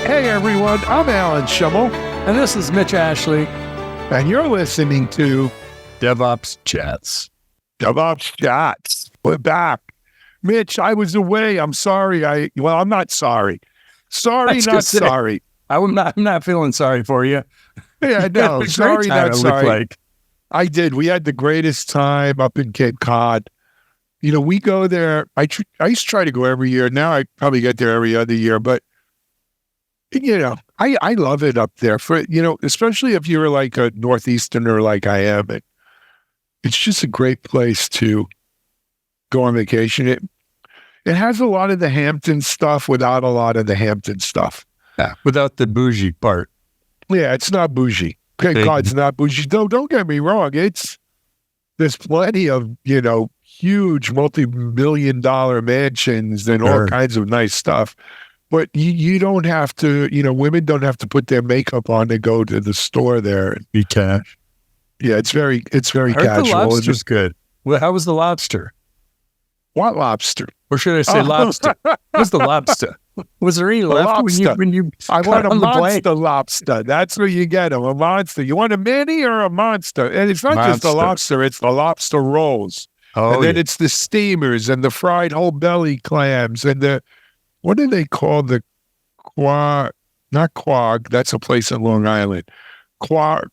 Hey everyone, I'm Alan Schimmel, And this is Mitch Ashley. and you're listening to DevOps Chats. DevOps Chats. We're back. Mitch, I was away. I'm sorry. I'm not sorry. Sorry, not sorry. I'm not feeling sorry for you. Yeah, no, sorry, not sorry. Like. I did. We had the greatest time up in Cape Cod. You know, we go there. I used to try to go every year. Now I probably get there every other year. But, you know, I love it up there. Especially if you're like a Northeasterner like I am. It's just a great place to go on vacation. It has a lot of the Hampton stuff without a lot of the Hampton stuff. Yeah, without the bougie part. Yeah, it's not bougie. Cape Cod's not bougie. Don't get me wrong. There's plenty of, huge multi-million-dollar mansions and all kinds of nice stuff. But you don't have to, women don't have to put their makeup on to go to the store there. Be cash. Yeah, it's very casual. The lobster's good. Well, how was the lobster? What lobster? Or should I say lobster? What's the lobster? Was there any left when you I want a monster lobster. That's where you get them, a monster. You want a mini or a monster? And it's not just the lobster, it's the lobster rolls. Oh, and then it's the steamers and the fried whole belly clams and what do they call the not quag, that's a place in Long Island. Quahog.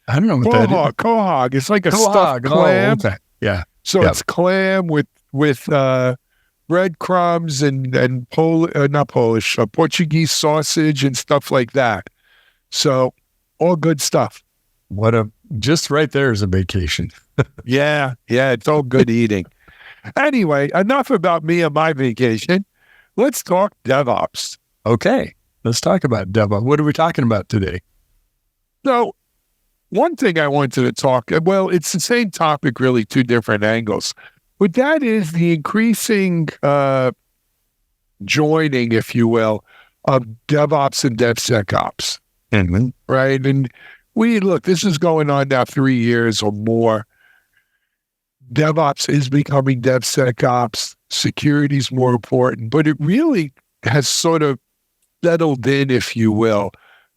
I don't know what that is. Quahog. It's like a stuffed clam. Oh, okay. Yeah. So it's clam with breadcrumbs and Portuguese sausage and stuff like that. So all good stuff. Just right there is a vacation. Yeah, it's all good eating. Anyway, enough about me and my vacation. Let's talk DevOps. Okay, let's talk about DevOps. What are we talking about today? So one thing I wanted to talk, well, it's the same topic, really, two different angles. But that is the increasing joining, if you will, of DevOps and DevSecOps. Mm-hmm. Right? And this is going on now 3 years or more. DevOps is becoming DevSecOps. Security is more important, but it really has sort of settled in, if you will.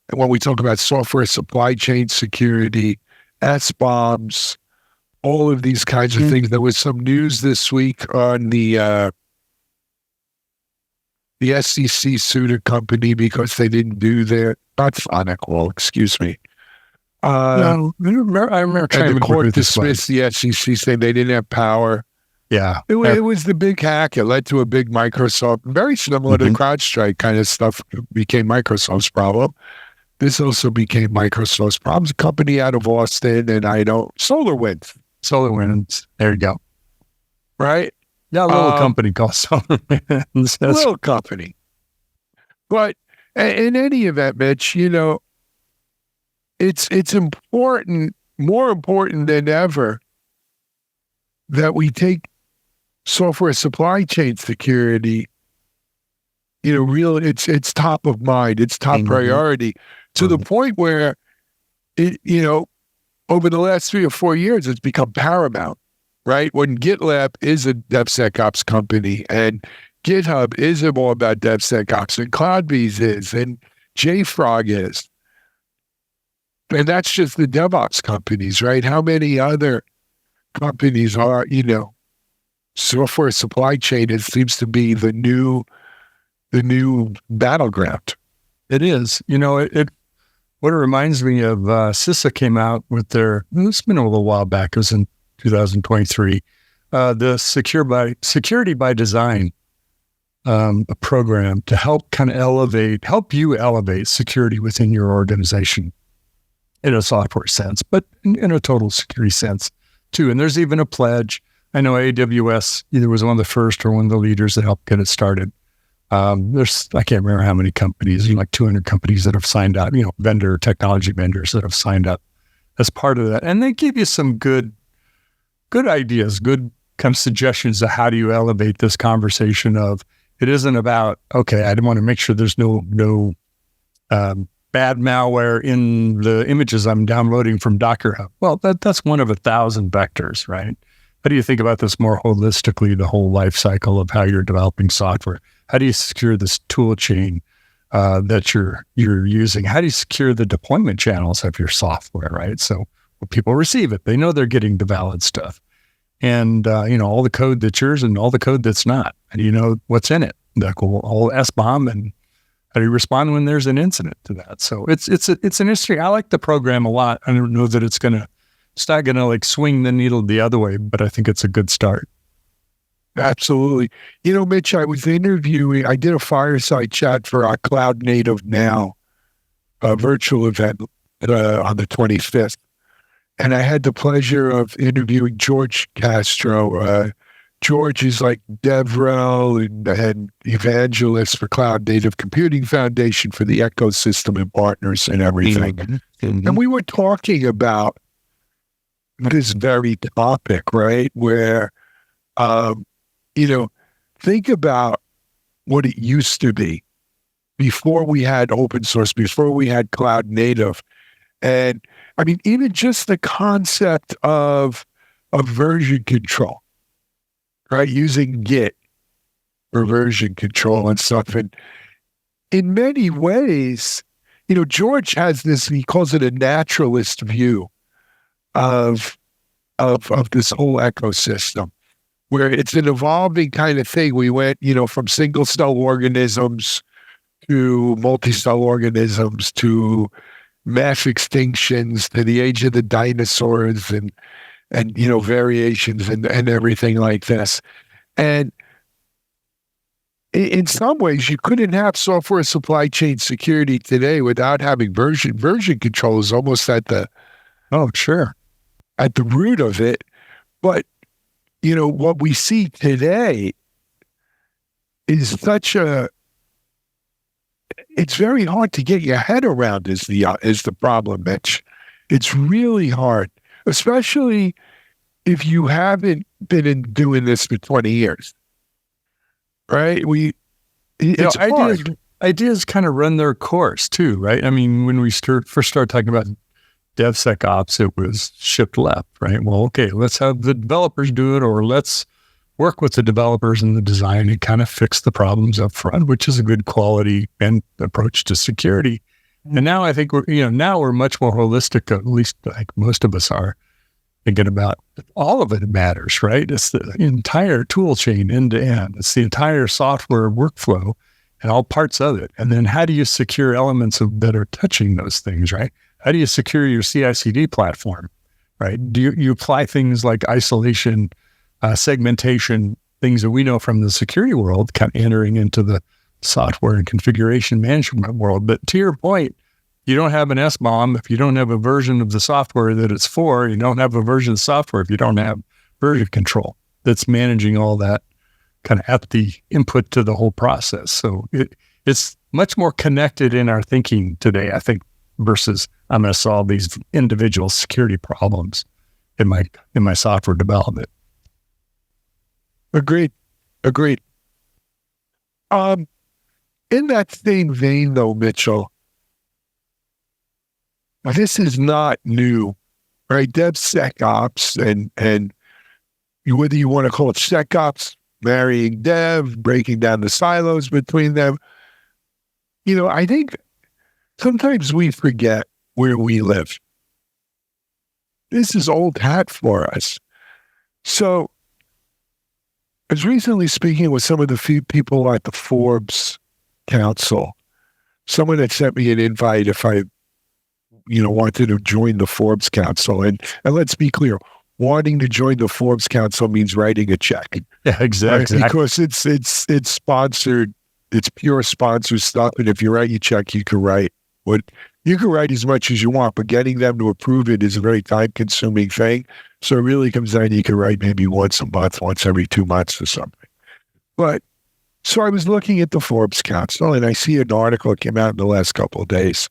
And when we talk about software supply chain security, SBOMs, all of these kinds of things. There was some news this week on the SEC sued a company because they didn't do not SonicWall, excuse me. No, I remember trying the court dismissed the SEC saying they didn't have power. Yeah. It was the big hack. It led to a big Microsoft, very similar to CrowdStrike kind of stuff, became Microsoft's problem. This also became Microsoft's problem. It's a company out of Austin, and SolarWinds. SolarWinds. There you go. Right? Yeah, a little company called SolarWinds. A little company. But in any event, Mitch, it's important, more important than ever, that we take software supply chain security, it's top of mind, it's top priority, to the point where over the last 3 or 4 years, it's become paramount, right? When GitLab is a DevSecOps company and GitHub is all about DevSecOps and CloudBees is and JFrog is. And that's just the DevOps companies, right? How many other companies are, software supply chain, it seems to be the new battleground. It is. What it reminds me of, CISA came out with it's been a little while back, it was in 2023, the Security by Design, a program to help you elevate security within your organization in a software sense, but in a total security sense too. And there's even a pledge. I know AWS either was one of the first or one of the leaders that helped get it started. I can't remember how many companies, like 200 companies that have signed up, technology vendors that have signed up as part of that. And they give you some good ideas, good kind of suggestions of how do you elevate this conversation of, it isn't about, okay, I want to make sure there's no bad malware in the images I'm downloading from Docker Hub. Well, that's one of 1,000 vectors, right? How do you think about this more holistically, the whole life cycle of how you're developing software? How do you secure this tool chain that you're using? How do you secure the deployment channels of your software, right? So when people receive it, they know they're getting the valid stuff. And, all the code that's yours and all the code that's not. And you know what's in it, the whole SBOM, and how do you respond when there's an incident to that? So it's an industry. I like the program a lot. I don't know that it's not going to like swing the needle the other way, but I think it's a good start. Absolutely. Mitch, I did a fireside chat for our Cloud Native Now virtual event on the 25th. And I had the pleasure of interviewing George Castro. George is like DevRel and evangelist for Cloud Native Computing Foundation for the ecosystem and partners and everything. Mm-hmm. And we were talking about this very topic, right? Where, think about what it used to be before we had open source, before we had Cloud Native. And I mean, even just the concept of version control, right? Using Git for version control and stuff. And in many ways, George has this, he calls it a naturalist view of this whole ecosystem, where it's an evolving kind of thing. We went, from single cell organisms to multi-cell organisms to mass extinctions to the age of the dinosaurs and variations and everything like this. And in some ways, you couldn't have software supply chain security today without having version control is almost at the root of it. But what we see today is it's very hard to get your head around is the problem, Mitch. It's really hard, especially if you haven't been doing this for 20 years, right? It's hard. Ideas kind of run their course too, right? I mean, when we first started talking about DevSecOps, it was shift left, right? Well, okay, let's have the developers do it, or let's work with the developers in the design and kind of fix the problems up front, which is a good quality and approach to security. And now I think we're much more holistic, at least like most of us are, thinking about all of it matters, right? It's the entire tool chain end to end. It's the entire software workflow and all parts of it. And then how do you secure elements that are touching those things, right? How do you secure your CI/CD platform, right? Do you apply things like isolation, segmentation, things that we know from the security world, kind of entering into the software and configuration management world? But to your point, you don't have an SBOM if you don't have a version of the software that it's for. You don't have a version of software if you don't have version control that's managing all that kind of at the input to the whole process. So it's much more connected in our thinking today, I think, versus I'm going to solve these individual security problems in my software development. Agreed. In that same vein, though, Mitchell, this is not new, right? DevSecOps and whether you want to call it SecOps, marrying dev, breaking down the silos between them. I think sometimes we forget where we live. This is old hat for us. So I was recently speaking with some of the few people at the Forbes Council. Someone had sent me an invite if I, wanted to join the Forbes Council. And let's be clear, wanting to join the Forbes Council means writing a check. Yeah, exactly. Right? Because it's sponsored, it's pure sponsored stuff. And if you write your check, you can write as much as you want, but getting them to approve it is a very time-consuming thing. So it really comes down, you can write maybe once a month, once every 2 months or something. But so I was looking at the Forbes Council, and I see an article that came out in the last couple of days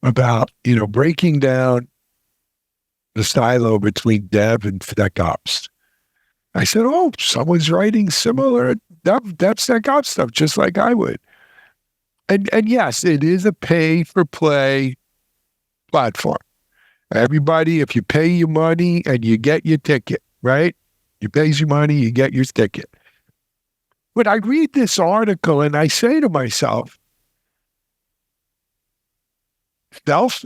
about, breaking down the silo between dev and SecOps. I said, oh, someone's writing similar DevSecOps stuff, just like I would. And yes, it is a pay-for-play platform. Everybody, if you pay your money and you get your ticket, right? You pay your money, you get your ticket. But I read this article and I say to myself, self,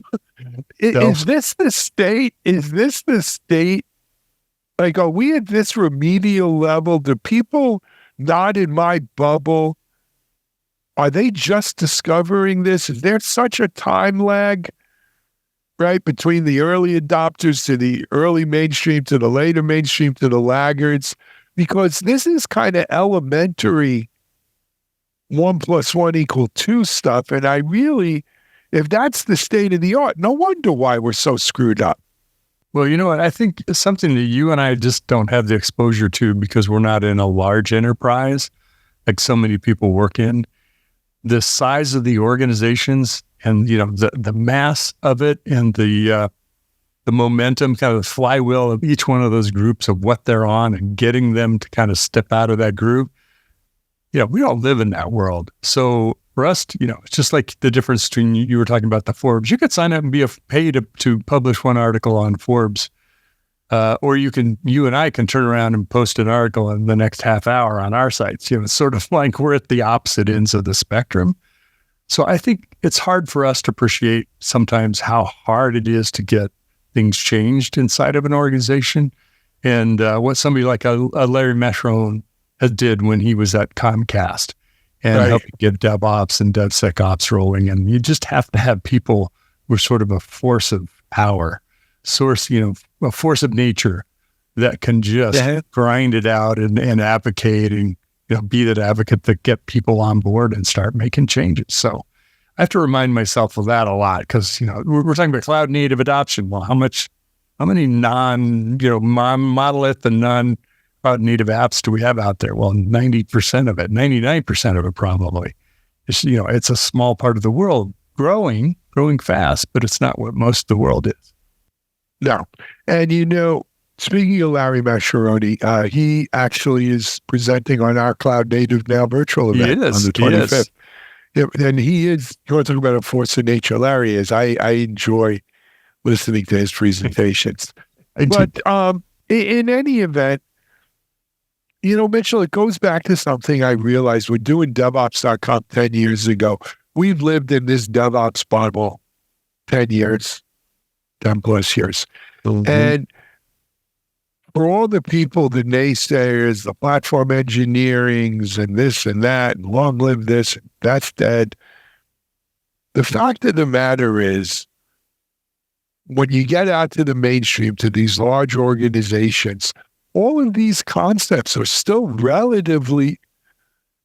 is this the state? Is this the state? Like, are we at this remedial level? Do people not in my bubble, are they just discovering this? Is there such a time lag, right, between the early adopters to the early mainstream to the later mainstream to the laggards? Because this is kind of elementary 1 + 1 = 2 stuff. And I really, if that's the state of the art, no wonder why we're so screwed up. Well, you know what? I think it's something that you and I just don't have the exposure to because we're not in a large enterprise like so many people work in. The size of the organizations and, you know, the mass of it and the momentum, kind of the flywheel of each one of those groups of what they're on and getting them to kind of step out of that group. You know, we all live in that world. So for us, you know, it's just like the difference between you were talking about the Forbes. You could sign up and be paid to publish one article on Forbes, or you and I can turn around and post an article in the next half hour on our sites. You know, it's sort of like we're at the opposite ends of the spectrum. So I think it's hard for us to appreciate sometimes how hard it is to get things changed inside of an organization, and what somebody like a Larry Meshron did when he was at Comcast. And helping get DevOps and DevSecOps rolling. And you just have to have people who are sort of a force of power, a force of nature that can just grind it out and advocate and, you know, be that advocate that get people on board and start making changes. So I have to remind myself of that a lot because, you know, we're talking about cloud native adoption. Well, how many monolith and non-cloud native apps do we have out there? Well, 90% of it, 99% of it probably. It's, you know, it's a small part of the world growing fast, but it's not what most of the world is. No. And, you know, speaking of Larry Mascheroni, he actually is presenting on our Cloud Native Now virtual event on the 25th. Yeah, and he is, you want to talk about a force of nature, Larry is. I enjoy listening to his presentations. But in any event, you know, Mitchell, it goes back to something I realized when doing DevOps.com 10 years ago. We've lived in this DevOps bubble 10 years, 10 plus years. Mm-hmm. And for all the people, the naysayers, the platform engineerings and this and that, and long live this, that's dead. The fact of the matter is, when you get out to the mainstream, to these large organizations, all of these concepts are still relatively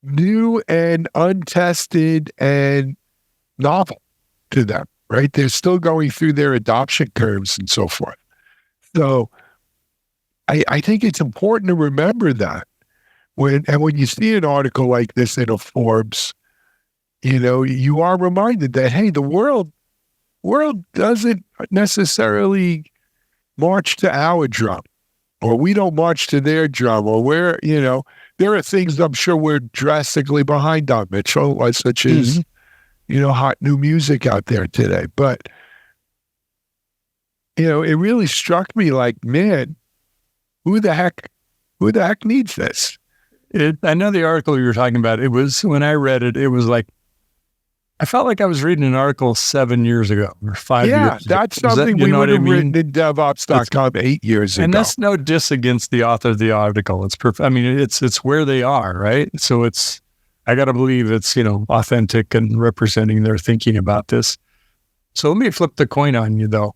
new and untested and novel to them, right? They're still going through their adoption curves and so forth. So I think it's important to remember that when you see an article like this in a Forbes, you know, you are reminded that, hey, the world doesn't necessarily march to our drum, or we don't march to their drum, or we're, you know, there are things I'm sure we're drastically behind on, Mitchell, such as, you know, hot new music out there today. But, you know, it really struck me like, man, who the heck needs this? I know the article you were talking about, it was, when I read it, it was like, I felt like I was reading an article 7 years ago or 5 years ago. Yeah, that's something we would have written in DevOps.com 8 years ago. And that's no diss against the author of the article. It's perfect. I mean, it's where they are, right? So I got to believe it's, you know, authentic and representing their thinking about this. So let me flip the coin on you, though.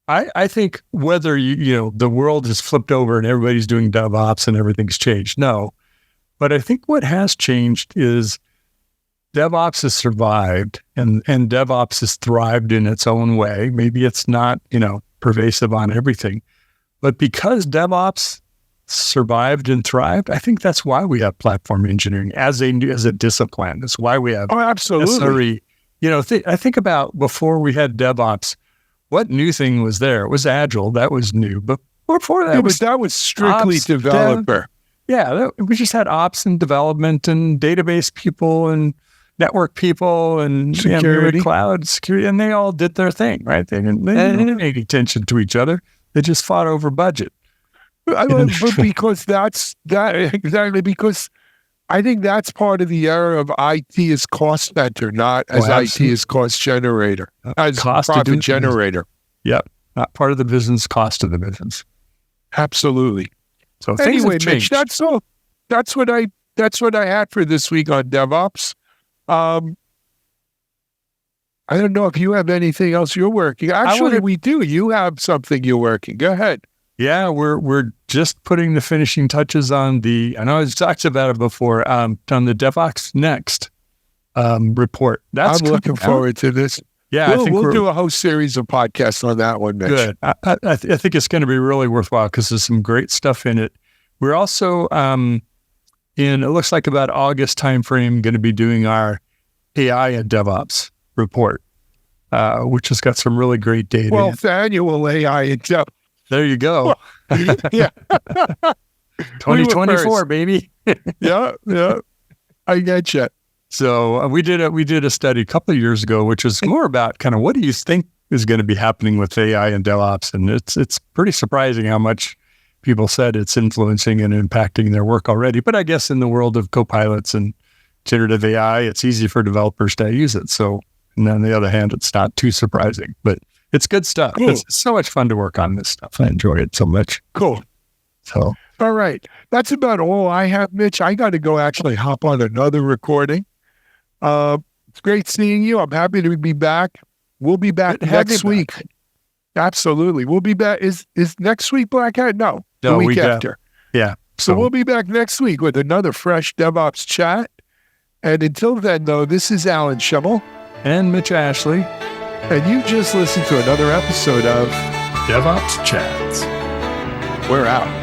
I think whether, you know, the world has flipped over and everybody's doing DevOps and everything's changed, no. But I think what has changed is DevOps has survived and DevOps has thrived in its own way. Maybe it's not, you know, pervasive on everything, but because DevOps survived and thrived, I think that's why we have platform engineering as a discipline. That's why we have absolutely. SRE. You know, I think about before we had DevOps, what new thing was there? It was Agile. That was new. But before that, that was strictly ops, developer. We just had ops and development and database people and network people and security, cloud security, and they all did their thing, right? They didn't pay attention to each other. They just fought over budget. But because that's exactly because I think that's part of the era of IT as cost center, not as IT as cost generator, as Cost to profit do generator. Yep. Not part of the business, cost of the business. Absolutely. So things Anyway, have changed. Mitch, that's all. That's what I had for this week on DevOps. I don't know if you have anything else you're working. Actually, we do. You have something you're working. Go ahead. Yeah, we're just putting the finishing touches on the. I know I talked about it before. On the DevOps Next report. I'm looking forward to this. Yeah, we'll do a whole series of podcasts on that one, Mitch. Good. I think it's going to be really worthwhile because there's some great stuff in it. We're also it looks like about August timeframe, going to be doing our AI and DevOps report, which has got some really great data. Well, annual AI and DevOps. There you go. Yeah. 2024, baby. Yeah. I get you. So we did a study a couple of years ago, which is more about kind of what do you think is going to be happening with AI and DevOps, and it's pretty surprising how much people said it's influencing and impacting their work already. But I guess in the world of copilots and generative AI, it's easy for developers to use it. So, and on the other hand, it's not too surprising, but it's good stuff. Cool. It's so much fun to work on this stuff. I enjoy it so much. Cool. So, all right. That's about all I have, Mitch. I got to go actually hop on another recording. It's great seeing you. I'm happy to be back. We'll be back next week. Absolutely. We'll be back. Is next week Black Hat? No, the week after. Yeah. So we'll be back next week with another fresh DevOps chat. And until then, though, this is Alan Schimmel. And Mitch Ashley. And you just listened to another episode of DevOps Chats. We're out.